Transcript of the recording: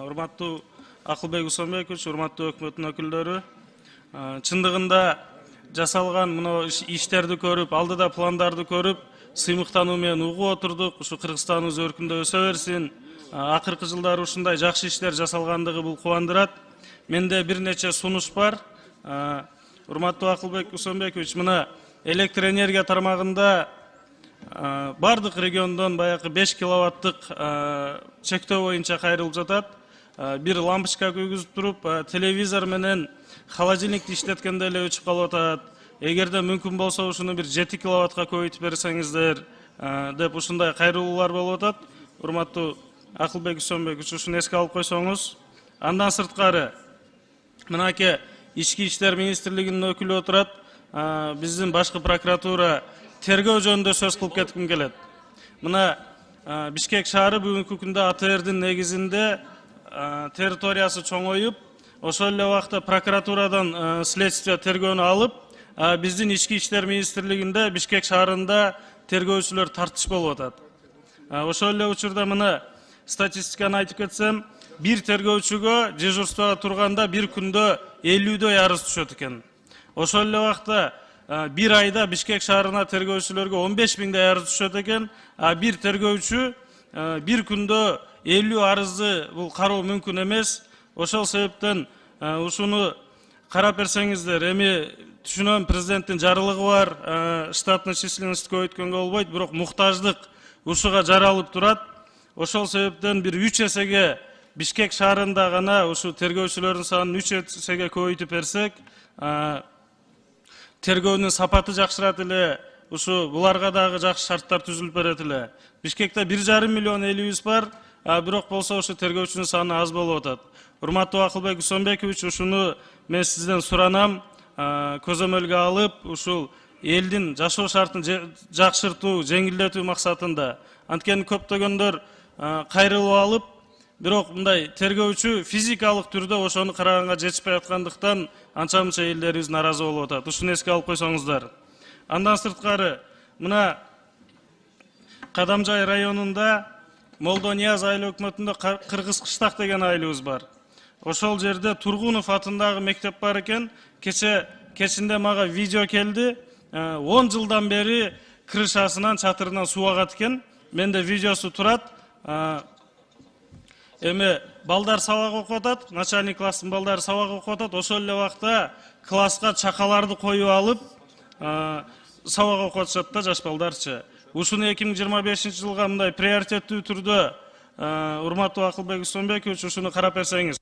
Урматтуу Акылбек Усонбекович, урматтуу өкмөттүн өкүлдөрү, чындыгында жасалган мына иштерди көрүп, алдыда пландарды көрүп, сыймыктануу менен угуп отурдук. Ушу Кыргызстаныбыз өркүндөп өсө берсин. Акыркы жылдары ушундай жакшы иштер жасалгандыгы бул кубандырат. Менде бир нече сунуш бар. Урматтуу Акылбек Усонбекович, мына электр энергия тармагында бардык региондон баягы 5 киловаттык чектөө боюнча кайрылып жатат. Бир лампочка күйгүзүп туруп, телевизор менен холодильникти иштеткенде эле өчүп калып атат. Эгерде мүмкүн болсо ушуну бир 7 киловаттка көбөйтүп берсеңиздер деп ушундай кайрылуулар болуп атат. Урматтуу Акылбек Усонбекович, ушуну эске алып койсоңуз. Андан сырткары, мынакей Ички иштер министрлигинин өкүлү отурат. Биздин башкы прокуратура тергөө жөнүндө сөз кылып кетким келет. Мына Бишкек шаары бүгүнкү күндө АТРдин негизинде территориясы чоңоюп, ошол эле убакта прокуратурадан следствие тергөөнү алып, биздин Ички иштер министрлигинде Бишкек шаарында тергөөчүлөр тартыш болуп атат. Ошол эле учурда мына статистиканы айтып кетсем, бир тергөөчүгө дежурствого турганда бир күндө 50дөй арыз түшөт экен. Ошол эле убакта бир айда Бишкек шаарына тергөөчүлөргө 15 000 арыз түшөт экен. Бир тергөөчү бир күндө 50 арызды бул кароо мүмкүн эмес. Ошол себептен ушуну карап берсеңиздер. Эми түшүнөм, президенттин жарлыгы бар, штатный численность көбөйткөнгө болбойт, бирок муктаждык ушуга жаралып турат. Ошол себептен бир 3 эсеге Бишкек шаарында гана ушу тергөөчүлөрдүн санын 3 эсеге көбөйтүп берсек, тергөөнүн сапаты жакшырат эле, ушу буларга дагы жакшы шарттар түзүлүп берет эле. Бишкекте 1,5 миллион элибиз бар, бирок болсо ушу тергөөчүнүн саны аз болуп атат. Урматтуу Акылбек Усонбекович, ушуну мен сизден суранам, көзөмөлгө алып, ушул элдин жашоо шартын жакшыртуу, жеңилдетүү максатында. Анткени көптөгөндөр кайрылып алып, бирок мындай тергөөчү физикалык түрдө ошону караганга жетишпей аткандыктан анча-мынча элдерибиз наразы болуп атат. Ушуну эске алып койсоңуздар. Андан сырткары, мына Кадамжай районунда Молдонияз айыл өкмөтүндө Кыргыз Кыштак деген айылыбыз бар. Ошол жерде Тургунов атындагы мектеп бар экен. Кечинде мага видео келди. 10 жылдан бери крышасынан, чатырынан суу агат экен. Менде видеосу турат. Эми балдар сабак окуп атат, начальник класстын балдары сабак окуп атат. Ошол эле убакта класска чакаларды коюп алып, сабак окуп атышат да жаш балдарчы. Ушуну 2025 жылга мындай приоритеттүү түрдө урматтуу Акылбек Усонбекович, ушуну карап берсеңиз.